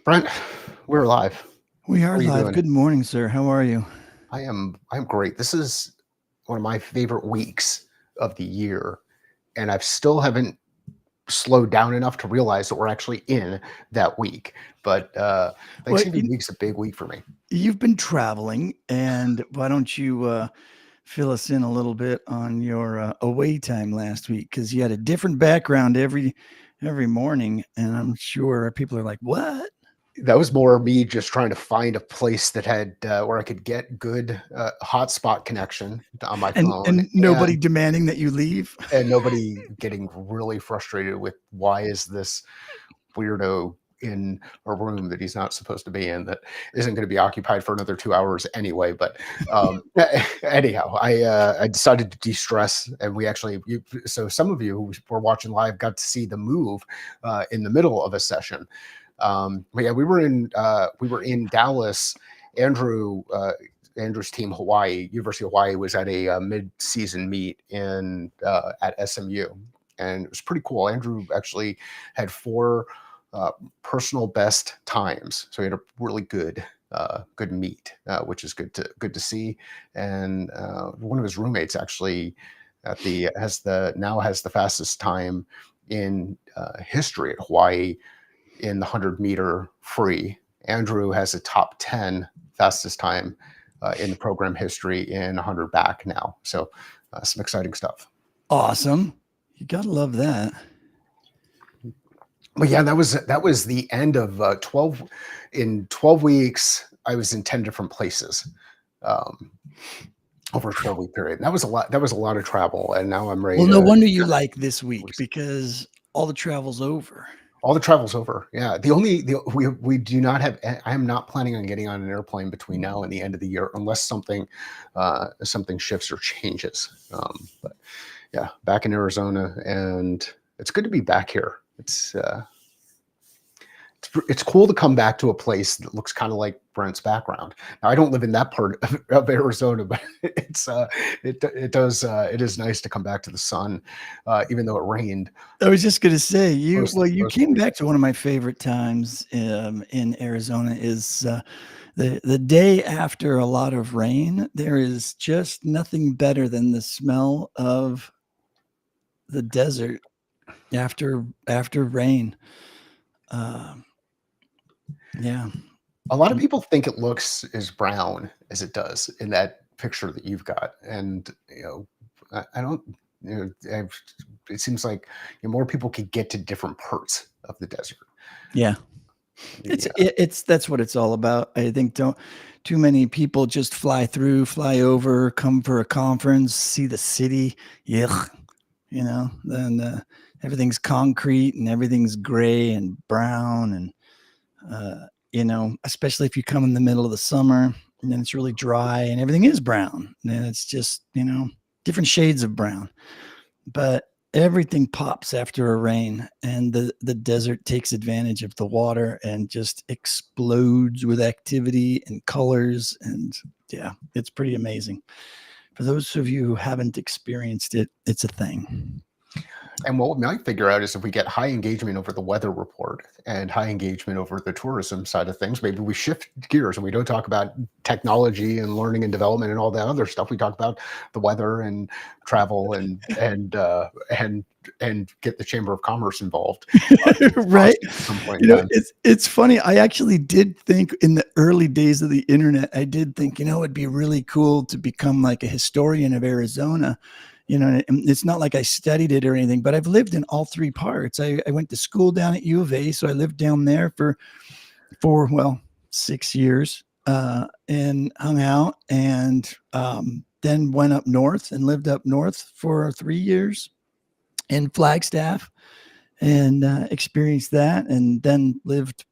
Brent, we're live. We How are are you live. doing? Good morning, sir. How are you? I'm great. This is one of my favorite weeks of the year, and I've still haven't slowed down enough to realize that we're actually in that week. But Well, Thanksgiving week's a big week for me. you've been traveling, and why don't you fill us in a little bit on your away time last week? Because you had a different background every morning, and I'm sure people are like, "What?" That was more me just trying to find a place that had where I could get good hotspot connection on my And phone, and nobody demanding that you leave. and nobody getting really frustrated with why is this weirdo in a room that he's not supposed to be in that isn't going to be occupied for another 2 hours anyway. But anyhow, I decided to de-stress, and so some of you who were watching live got to see the move in the middle of a session. But yeah, we were in Dallas. Andrew's team, University of Hawaii, was at a mid-season meet in at SMU, and it was pretty cool. Andrew actually had four personal best times, so he had a really good meet, which is good to see. And one of his roommates actually has the fastest time in history at Hawaii in the 100-meter free. Andrew has a top 10 fastest time in the program history in 100 back now. So some exciting stuff. Awesome. You gotta love that. But yeah, that was the end of 12. In 12 weeks, I was in 10 different places um, over a 12-week period. And that was a lot. That was a lot of travel. And now I'm ready Well, no to. wonder you like this week because all the travel's over. All the travel's over. Yeah. We do not have. I am not planning on getting on an airplane between now and the end of the year unless something shifts or changes. But yeah, back in Arizona, and it's good to be back here. It's cool to come back to a place that looks kind of like Brent's background. Now, I don't live in that part of Arizona, but it is nice to come back to the sun, even though it rained I was just gonna say you most of the came back weekend. to one of my favorite times in Arizona is the day after a lot of rain. There is just nothing better than the smell of the desert after rain. Um, yeah, A lot of people think it looks as brown as it does in that picture that you've got, and I don't. It seems like more people could get to different parts of the desert. yeah. The It's that's what it's all about. I think don't too many people just fly through, fly over, come for a conference, see the city. Yuck, then everything's concrete and everything's gray and brown and especially if you come in the middle of the summer and then it's really dry and everything is brown. And it's just, different shades of brown. But everything pops after a rain and the desert takes advantage of the water and just explodes with activity and colors. And yeah, it's pretty amazing. For those of you who haven't experienced it, it's a thing. And what we might figure out is if we get high engagement over the weather report and high engagement over the tourism side of things, maybe we shift gears and we don't talk about technology and learning and development and all that other stuff. We talk about the weather and travel and get the Chamber of Commerce involved Right. at some point in time. It's funny. I actually did think in the early days of the internet, I did think, it'd be really cool to become like a historian of Arizona. And it's not like I studied it or anything, but I've lived in all three parts. I went to school down at U of A, so I lived down there for 6 years and hung out, and then went up north and lived up north for 3 years in Flagstaff and experienced that, and then lived,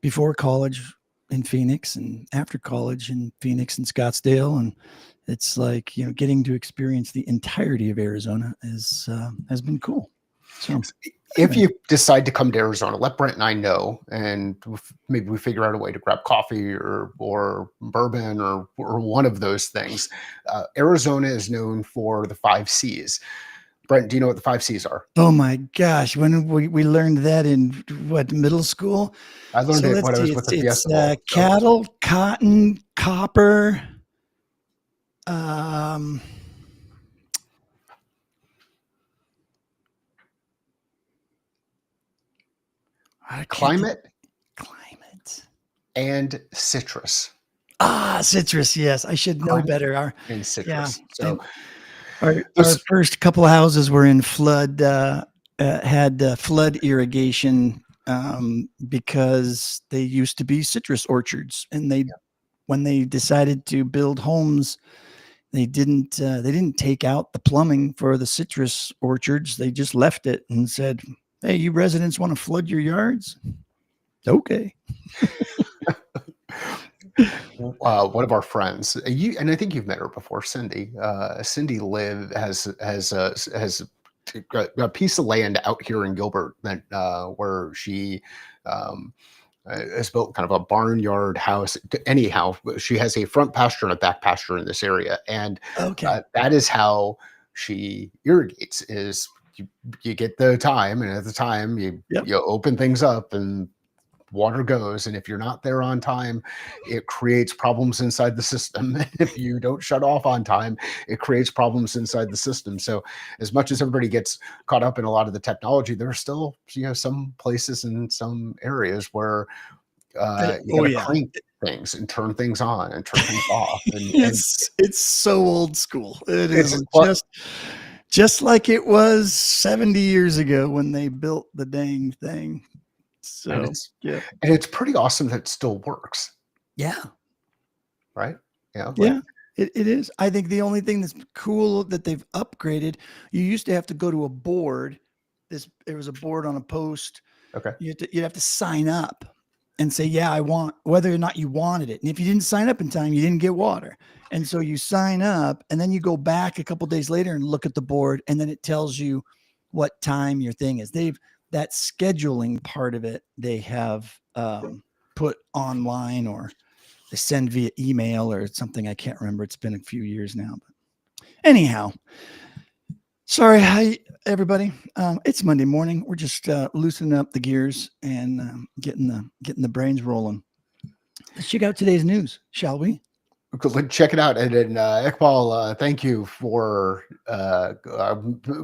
before college in Phoenix and after college in Phoenix and Scottsdale. And it's like, getting to experience the entirety of Arizona has been cool. So If anyway. you decide to come to Arizona, let Brent and I know, and maybe we figure out a way to grab coffee or bourbon or one of those things. Arizona is known for the five C's: Brent, do you know what the 5 C's are? Oh my gosh, when we learned that in what, middle school? I learned So it let's when I see, was with the Fiesta Bowl. So cattle, cotton, copper, um, I can't think. climate Climate. and citrus. Citrus. Yes, I should know Climate better. and Yeah, citrus. So and our there's first couple of houses were in flood, had flood irrigation, because they used to be citrus orchards, and when they decided to build homes, they didn't take out the plumbing for the citrus orchards. They just left it and said, "Hey, you residents want to flood your yards? Okay." one of our friends, and I think you've met her before, Cindy. Cindy live has a piece of land out here in Gilbert that where she um, has built kind of a barnyard house. Anyhow, she has a front pasture and a back pasture in this area, and Okay. that is how she irrigates. Is you get the time, and at the time Yep. you open things up and water goes, and if you're not there on time, it creates problems inside the system. If you don't shut off on time, it creates problems inside the system. So as much as everybody gets caught up in a lot of the technology, there are still some places in some areas where you got Oh to yeah. crank things and turn things on and turn things off, and It's so old school. It it's is well, just like it was 70 years ago when they built the dang thing. and So, yeah. it's pretty awesome that it still works, Yeah. right? Like Yeah. It is. I think the only thing that's cool that they've upgraded, you used to have to go to a board. There was a board on a post. okay. You'd have to sign up and say, yeah, I want, whether or not you wanted it. And if you didn't sign up in time, you didn't get water. And so you sign up and then you go back a couple days later and look at the board, and then it tells you what time your thing is. That scheduling part of it, they have put online, or they send via email or something. I can't remember. It's been a few years now. But anyhow, sorry. Hi, everybody. It's Monday morning. We're just loosening up the gears and getting the brains rolling. Let's check out today's news, shall we? Check it out. And then, Iqbal, thank you for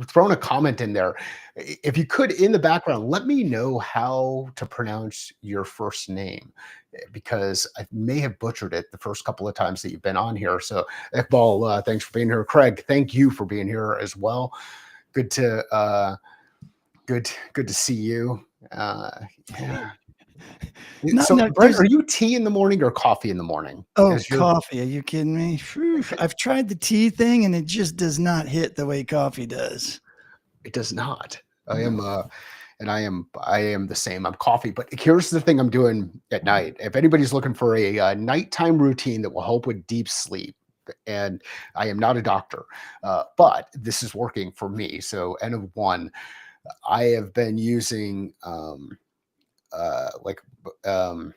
throwing a comment in there. If you could, in the background, let me know how to pronounce your first name, because I may have butchered it the first couple of times that you've been on here. So, Iqbal, thanks for being here. Craig, thank you for being here as well. Good to good to see you. Yeah. No, So, no, Brent, are you tea in the morning or coffee in the morning? oh, Because you're coffee. Are you kidding me? Phew. I've tried the tea thing and it just does not hit the way coffee does. it does not. I am No. and I am the same. I'm coffee, but here's the thing I'm doing at night. If anybody's looking for a nighttime routine that will help with deep sleep, and I am not a doctor, but this is working for me. So N of one, I have been using like um,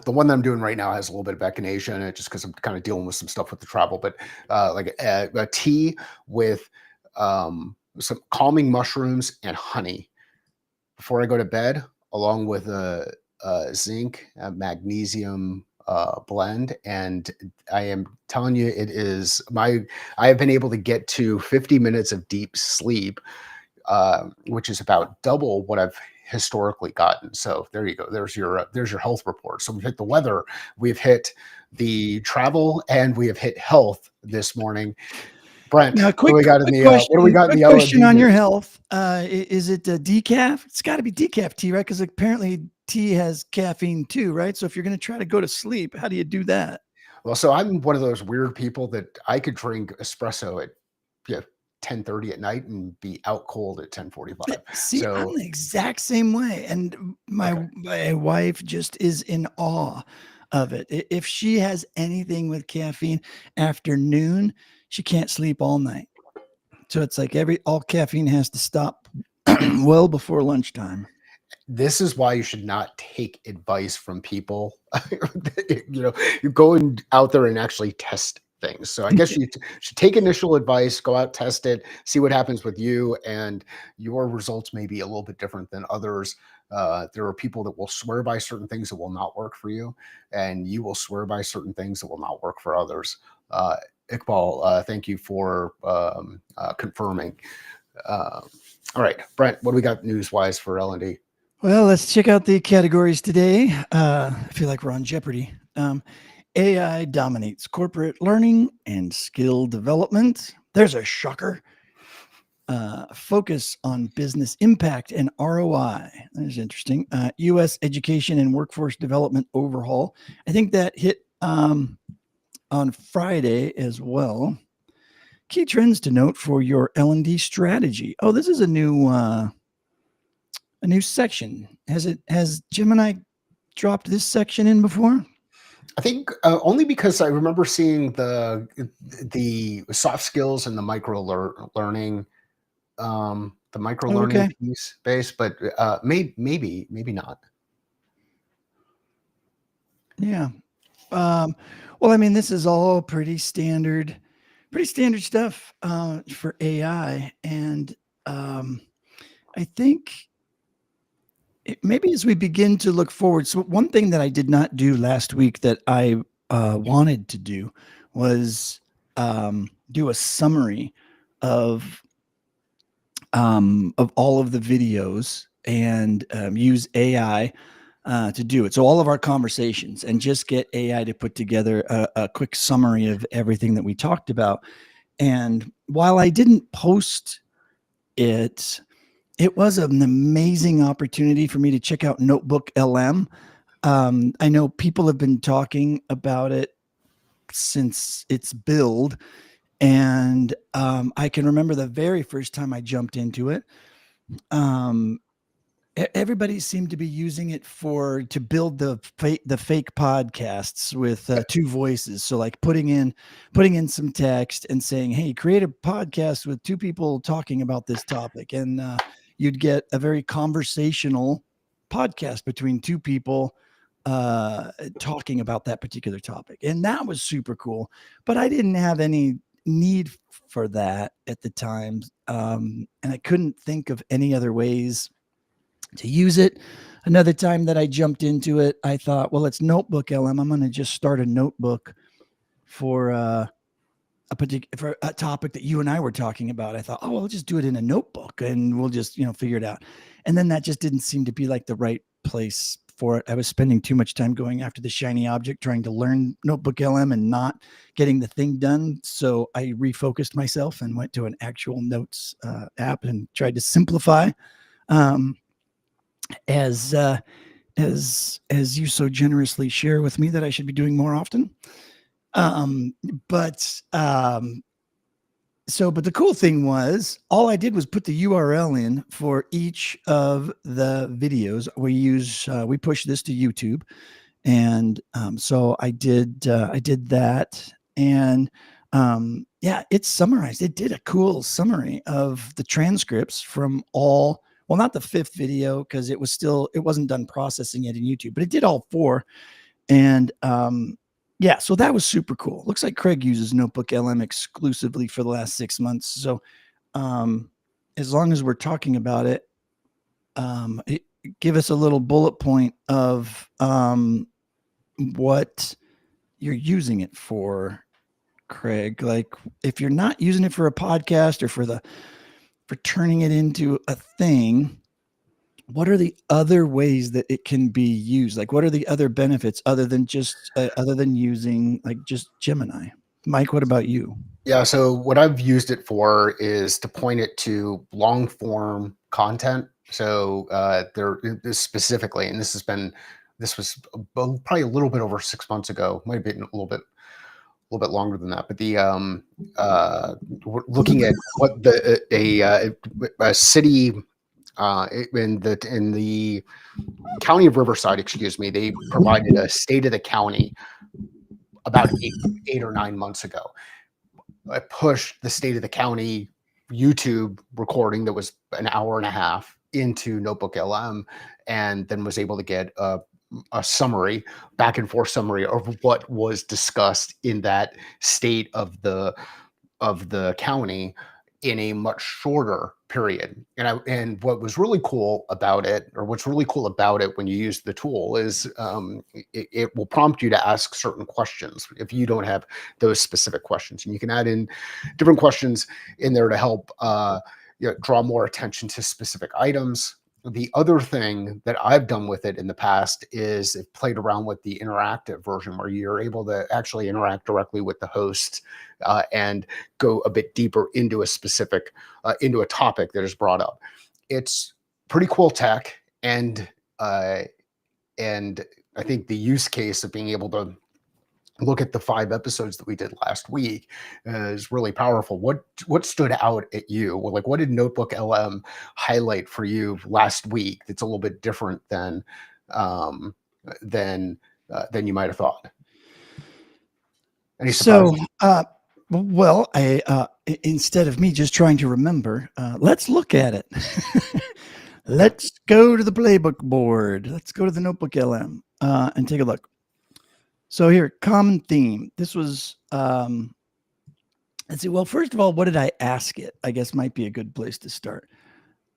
the one that I'm doing right now has a little bit of echinacea in it, just because I'm kind of dealing with some stuff with the travel. But like a tea with some calming mushrooms and honey before I go to bed, along with a zinc, magnesium blend. And I am telling you, it is my. I have been able to get to 50 minutes of deep sleep, which is about double what I've historically gotten. So there you go. There's your health report. So we've hit the weather, we've hit the travel, and we have hit health this morning. Brent, Now, what do we got in the quick L and question D on your news? health. Is it decaf? It's got to be decaf tea, right? Because apparently tea has caffeine too, right? So if you're going to try to go to sleep, how do you do that? Well, so I'm one of those weird people that I could drink espresso at, yeah, 10:30 at night and be out cold at 10:45. See, I'm So the exact same way, and okay. my wife just is in awe of it. If she has anything with caffeine after noon, she can't sleep all night. So it's like all caffeine has to stop well before lunchtime. This is why you should not take advice from people. You're going out there and actually test things. So I guess you should take initial advice, go out, test it, see what happens with you, and your results may be a little bit different than others. There are people that will swear by certain things that will not work for you, and you will swear by certain things that will not work for others. Iqbal, thank you for confirming. Uh, all right, Brent, what do we got news wise for L&D? Well, let's check out the categories today. I feel like we're on Jeopardy. AI dominates corporate learning and skill development. There's a shocker. Focus on business impact and ROI. That is interesting. U.S. education and workforce development overhaul. I think that hit on Friday as well. Key trends to note for your L&D strategy. Oh, this is a new section. Has Gemini dropped this section in before? I think only because I remember seeing the soft skills and the learning, the micro learning piece base, but maybe not. Yeah. Well, I mean, this is all pretty standard stuff for AI, and I think maybe as we begin to look forward. So one thing that I did not do last week that I wanted to do was do a summary of all of the videos and use AI to do it. So all of our conversations, and just get AI to put together a quick summary of everything that we talked about. And while I didn't post it, it was an amazing opportunity for me to check out Notebook LM. I know people have been talking about it since its build, and I can remember the very first time I jumped into it. Everybody seemed to be using it to build the fake podcasts with two voices. So like putting in some text and saying, "Hey, create a podcast with two people talking about this topic," and you'd get a very conversational podcast between two people talking about that particular topic, and that was super cool. But I didn't have any need for that at the time, and I couldn't think of any other ways to use it. Another time that I jumped into it, I thought, well, it's Notebook LM. I'm going to just start a notebook for for a topic that you and I were talking about. I thought, oh, I'll just do it in a notebook and we'll just, figure it out. And then that just didn't seem to be like the right place for it. I was spending too much time going after the shiny object, trying to learn Notebook LM and not getting the thing done. So I refocused myself and went to an actual notes app and tried to simplify. As you so generously share with me that I should be doing more often. But the cool thing was, all I did was put the URL in for each of the videos. We push this to YouTube, and so I did that, and it summarized. It did a cool summary of the transcripts from all. Well, not the fifth video, because it wasn't done processing it in YouTube, but it did all four. And so that was super cool. Looks like Craig uses Notebook LM exclusively for the last 6 months. So as long as we're talking about it, give us a little bullet point of what you're using it for, Craig. Like, if you're not using it for a podcast or for turning it into a thing, what are the other ways that it can be used? Like, what are the other benefits other than using like just Gemini? Mike, what about you? Yeah, so what I've used it for is to point it to long form content. So specifically, and this was probably a little bit over 6 months ago, might have been a little bit longer than that. But we're looking at what a city in the county of Riverside, excuse me, they provided a state of the county about 8 or 9 months ago. I pushed the state of the county YouTube recording that was an hour and a half into Notebook LM, and then was able to get a summary, back and forth summary of what was discussed in that state of the county in a much shorter period. And what was really cool about it, or what's really cool about it when you use the tool, is it will prompt you to ask certain questions if you don't have those specific questions, and you can add in different questions in there to help draw more attention to specific items. The other thing that I've done with it in the past is it played around with the interactive version where you're able to actually interact directly with the host and go a bit deeper into a specific into a topic that is brought up. It's pretty cool tech, uh, and I think the use case of being able to look at the 5 episodes that we did last week is really powerful. What stood out at you? Well, like, what did Notebook LM highlight for you last week that's a little bit different um, than than you might have thought? Any So, surprises? well, instead of me just trying to remember, let's look at it. Yeah. Let's go to the playbook board. Let's go to the Notebook LM and take a look. So here, common theme. This was, let's see. Well, first of all, what did I ask it? I guess might be a good place to start.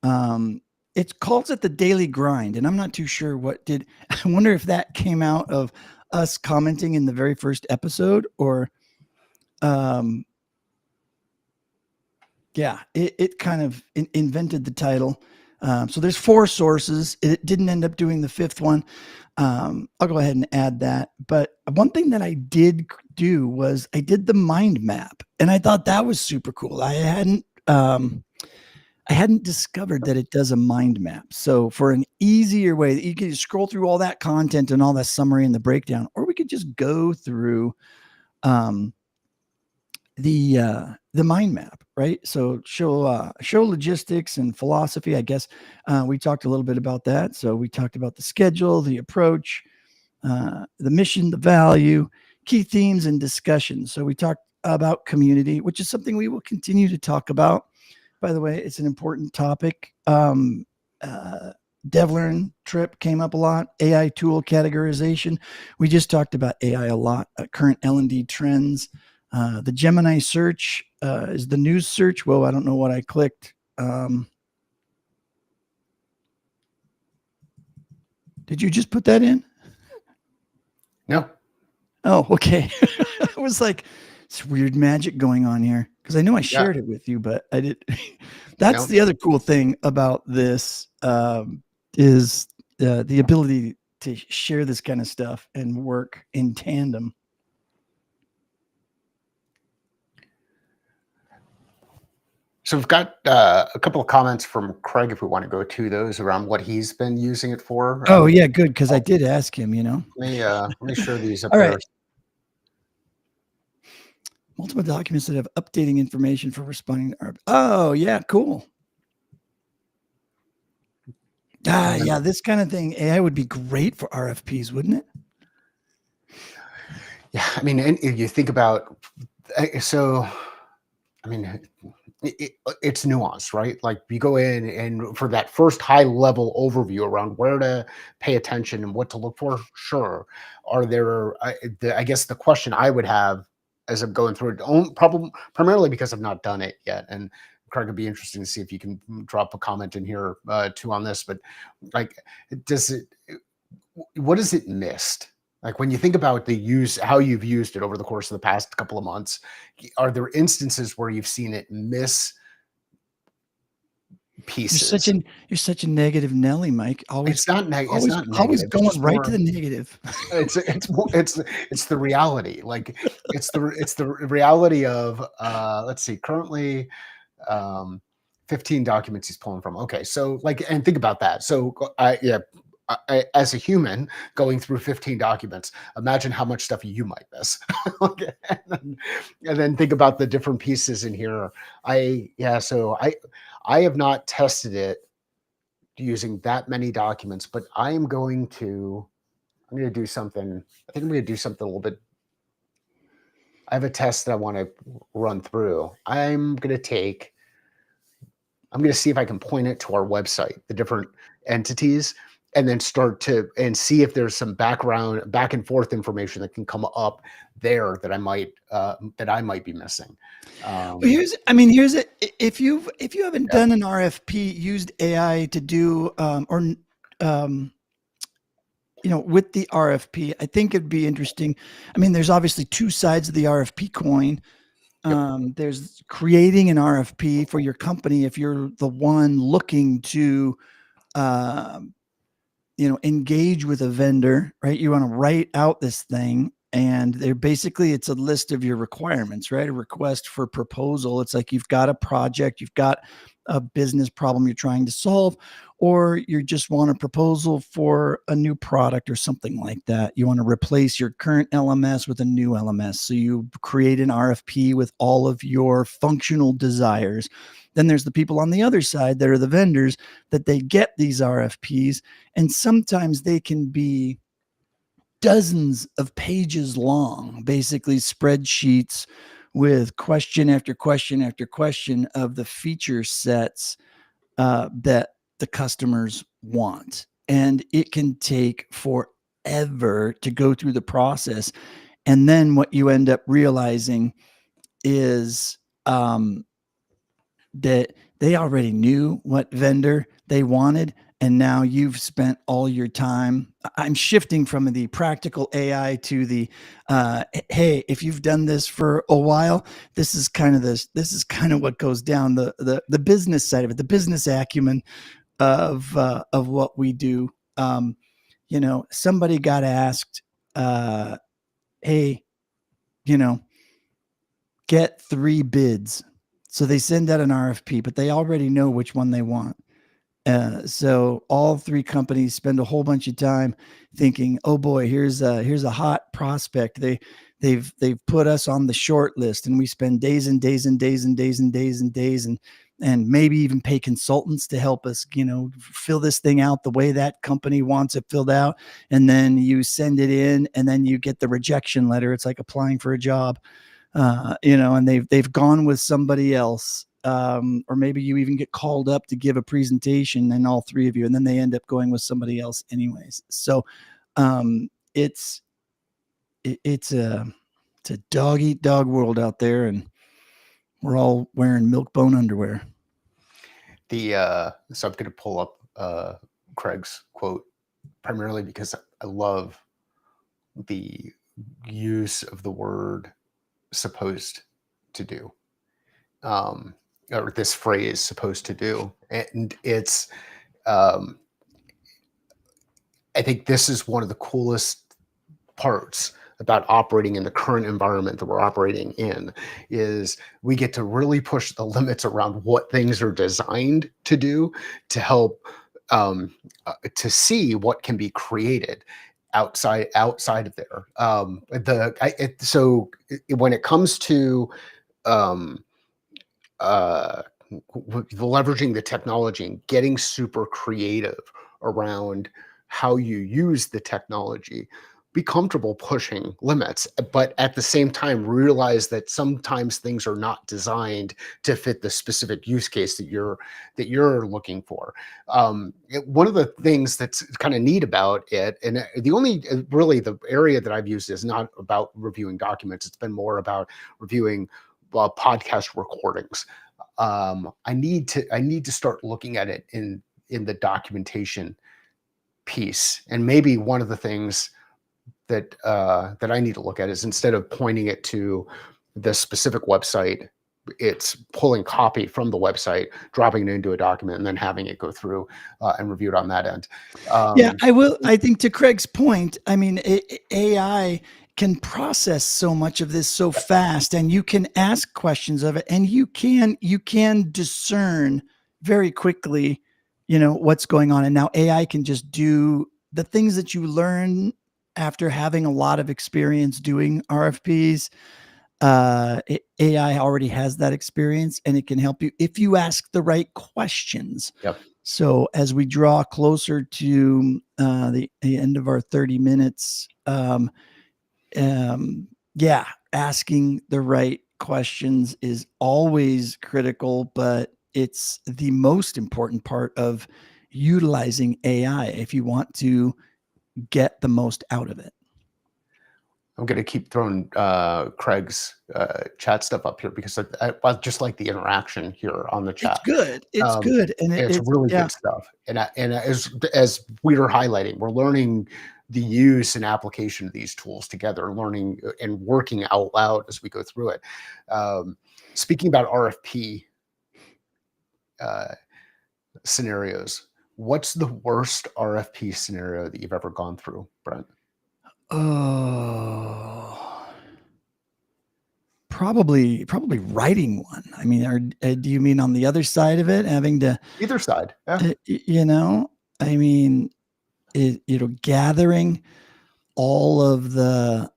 It calls it the daily grind, and I'm not too sure what did. I wonder if that came out of us commenting in the very first episode, or yeah, it kind of invented the title. So there's 4 sources. It didn't end up doing the 5th one. I'll go ahead and add that. But one thing that I did do was I did the mind map, and I thought that was super cool. I hadn't discovered that it does a mind map. So for an easier way that you can scroll through all that content and all that summary and the breakdown, or we could just go through the mind map, right? So show logistics and philosophy. I guess we talked a little bit about that. So we talked about the schedule, the approach, the mission, the value, key themes, and discussions. So we talked about community, which is something we will continue to talk about. By the way, it's an important topic. DevLearn trip came up a lot. AI tool categorization. We just talked about AI a lot. Current L&D trends. The Gemini search is the news search. Whoa, I don't know what I clicked. Did you just put that in? No. Oh, okay. I was like, it's weird magic going on here, because I know I Yeah. shared it with you, but I did. That's No. the other cool thing about this is the ability to share this kind of stuff and work in tandem. So we've got a couple of comments from Craig, if we want to go to those, around what he's been using it for. Oh yeah, good, because I did ask him. Let me share these up All there. right. Multiple documents that have updating information for responding to Oh yeah, cool. Yeah, this kind of thing, AI would be great for RFPs, wouldn't it? Yeah, I mean, and if you think about, so, I mean, it's nuanced, right? Like, you go in and for that first high level overview around where to pay attention and what to look for, sure. Are there, I guess the question I would have as I'm going through it, probably primarily because I've not done it yet, and Craig, would be interesting to see if you can drop a comment in here too on this, but like, does it, what has it missed? Like, when you think about the use, how you've used it over the course of the past couple of months, are there instances where you've seen it miss pieces? You're such a negative Nelly, Mike. Always It's not always negative. It's going just right to more. the negative. It's the reality. Like, it's the reality of let's see. Currently, um, 15 documents he's pulling from. Okay, so, like, and think about that. So yeah, as a human going through 15 documents, imagine how much stuff you might miss. Okay, and then think about the different pieces in here. So I have not tested it using that many documents, but I'm going to do something. I think I'm going to do something a little bit. I have a test that I want to run through. I'm going to see if I can point it to our website, the different entities, and then start to and see if there's some background back and forth information that can come up there that I might be missing. Well, Um, here's, I mean, here's it. If you haven't yeah, done an RFP, used AI to do, um, with the RFP, I think it'd be interesting. I mean, there's obviously two sides of the RFP coin. yep, There's creating an RFP for your company if you're the one looking to, um, engage with a vendor, right? You want to write out this thing, and they're basically, it's a list of your requirements, right? A request for proposal. It's like you've got a project, you've got a business problem you're trying to solve, or you just want a proposal for a new product or something like that. You want to replace your current LMS with a new LMS. So you create an RFP with all of your functional desires. Then there's the people on the other side that are the vendors, that they get these RFPs, and sometimes they can be dozens of pages long, basically spreadsheets with question after question after question of the feature sets that the customers want. And it can take forever to go through the process. And then what you end up realizing is, that they already knew what vendor they wanted, and now you've spent all your time. I'm shifting from the practical AI to the, hey, if you've done this for a while, this is kind of what goes down, the business side of it, the business acumen of what we do. Somebody got asked, hey, you know get 3 bids. So they send out an RFP, but they already know which one they want. So all 3 companies spend a whole bunch of time thinking, "Oh boy, here's a hot prospect. They've put us on the short list," and we spend days and days and days and days and days and days, and maybe even pay consultants to help us, fill this thing out the way that company wants it filled out. And then you send it in, and then you get the rejection letter. It's like applying for a job, and they've gone with somebody else, or maybe you even get called up to give a presentation, and all 3 of you, and then they end up going with somebody else anyways. So, it's it's a dog eat dog world out there, and we're all wearing milk bone underwear. so I'm going to pull up Craig's quote primarily because I love the use of the word supposed to do, um, or this phrase supposed to do. And um, I think this is one of the coolest parts about operating in the current environment that we're operating in, is we get to really push the limits around what things are designed to do to help, to see what can be created outside of there. When it comes to, um, uh, leveraging the technology and getting super creative around how you use the technology, be comfortable pushing limits, but at the same time realize that sometimes things are not designed to fit the specific use case that you're looking for. One of the things that's kind of neat about it, and the only really the area that I've used is not about reviewing documents. It's been more about reviewing podcast recordings. I need to start looking at it in the documentation piece. And maybe one of the things that I need to look at is, instead of pointing it to the specific website, it's pulling copy from the website, dropping it into a document, and then having it go through and reviewed on that end. Yeah, Um, I will. I think, to Craig's point, I mean, AI can process so much of this so fast, and you can ask questions of it, and you can discern very quickly, what's going on. And now AI can just do the things that you learn after having a lot of experience doing RFPs. AI already has that experience, and it can help you if you ask the right questions. yep. So as we draw closer to the end of our 30 minutes, um, yeah, asking the right questions is always critical, but it's the most important part of utilizing AI if you want to get the most out of it. I'm going to keep throwing Craig's chat stuff up here because I just like the interaction here on the It's chat. good. It's Um, good. And it's it's, really yeah, good stuff. And as we are highlighting, we're learning the use and application of these tools together, learning and working out loud as we go through it. Um, Speaking about RFP uh, scenarios, what's the worst RFP scenario that you've ever gone through, Brent? oh, probably writing one. I mean, do you mean on the other side of it, having to, Either side. Yeah. you know, I mean, gathering all of the,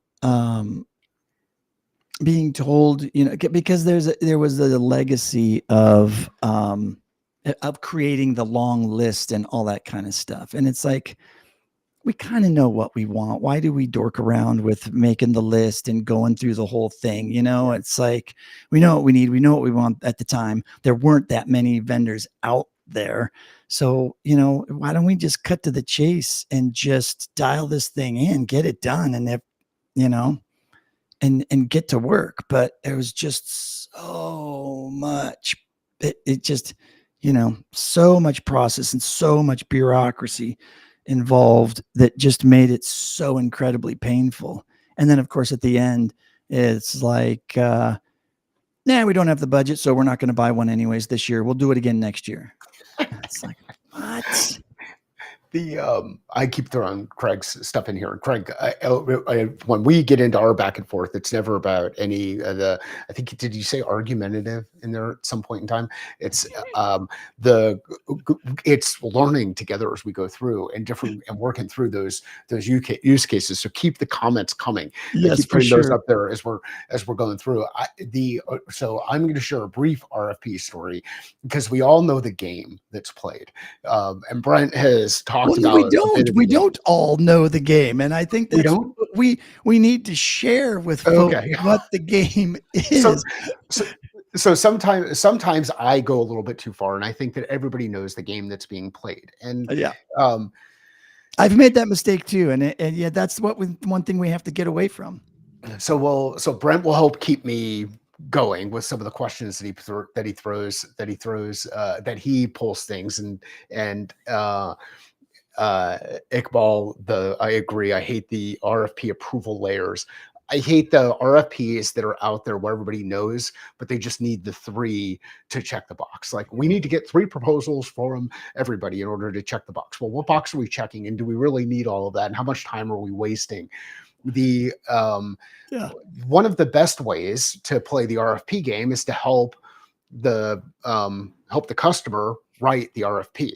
being told, because there was a legacy of creating the long list and all that kind of stuff. And it's like, we kind of know what we want. Why do we dork around with making the list and going through the whole thing? It's like, we know what we need. We know what we want at the time. There weren't that many vendors out there. So, why don't we just cut to the chase and just dial this thing in, get it done? And if, you know, and get to work. But it was just so much. It just, so much process and so much bureaucracy involved that just made it so incredibly painful. And then, of course, at the end, it's like, nah, we don't have the budget, so we're not going to buy one anyways this year. We'll do it again next year. It's like, what? I keep throwing Craig's stuff in here. Craig, when we get into our back and forth, it's never about any of the. I think did you say argumentative in there at some point in time? It's the it's learning together as we go through and different and working through those use cases. So keep the comments coming. I Yes, keep for putting those sure. up there as we're going through. So I'm going to share a brief RFP story because we all know the game that's played. And Brent has Well, talked no, we about a bit don't. of the We game. don't all know the game, and I think We that's don't? what we need to share with folks Okay. what the game So is. so so sometimes I go a little bit too far, and I think that everybody knows the game that's being played. And Yeah, um, I've made that mistake too, and yeah, that's one thing we have to get away from. so Brent will help keep me going with some of the questions that he pulls things and Iqbal, I agree. I hate the RFP approval layers. I hate the RFPs that are out there where everybody knows, but they just need the three to check the box. Like we need to get three proposals from everybody in order to check the box. Well, what box are we checking, and do we really need all of that? And how much time are we wasting? The Yeah, One of the best ways to play the RFP game is to help the customer write the RFP.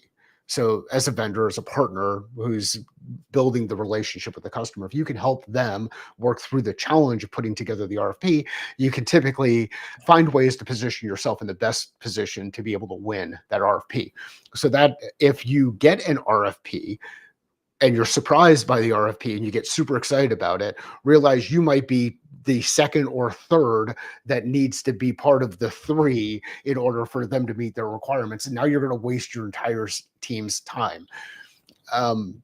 So as a vendor, as a partner who's building the relationship with the customer, if you can help them work through the challenge of putting together the RFP, you can typically find ways to position yourself in the best position to be able to win that RFP. So that if you get an RFP and you're surprised by the RFP and you get super excited about it, realize you might be the second or third that needs to be part of the three in order for them to meet their requirements. And now you're going to waste your entire team's time. Um,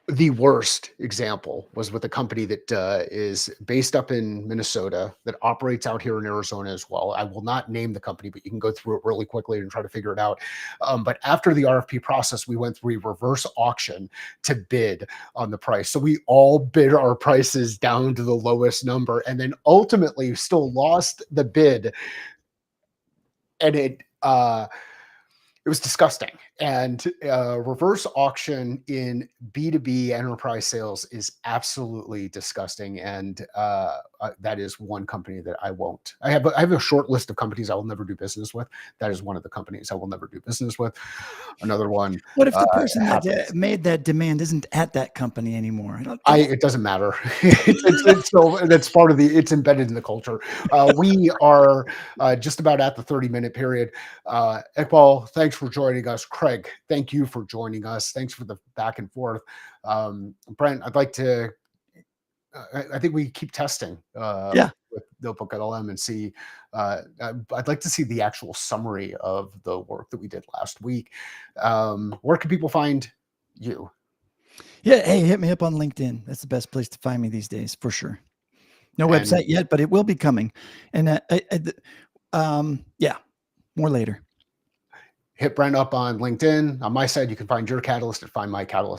the worst example was with a company that is based up in Minnesota that operates out here in Arizona as well. I will not name the company, but you can go through it really quickly and try to figure it out. But after the RFP process, we went through a reverse auction to bid on the price. So we all bid our prices down to the lowest number and then ultimately still lost the bid. And it was disgusting. And reverse auction in B2B enterprise sales is absolutely disgusting. And that is one company that I won't. I have a short list of companies I will never do business with. That is one of the companies I will never do business with. Another one what if the person that happens. made that demand isn't at that company anymore? I don't get it. It doesn't matter. It's still that's part of it's embedded in the culture. We are just about at the 30-minute period. Iqbal, thanks for joining us. Craig, thank you for joining us. Thanks for the back and forth. Brent, I'd like to. I think we keep testing Yeah, Notebook LM and see. I'd like to see the actual summary of the work that we did last week. Where can people find you? Yeah. Hey, hit me up on LinkedIn. That's the best place to find me these days, for sure. No And website yet, but it will be coming. And yeah, more later. hit Brent up on LinkedIn. On my side, you can find your catalyst at Find My Catalyst.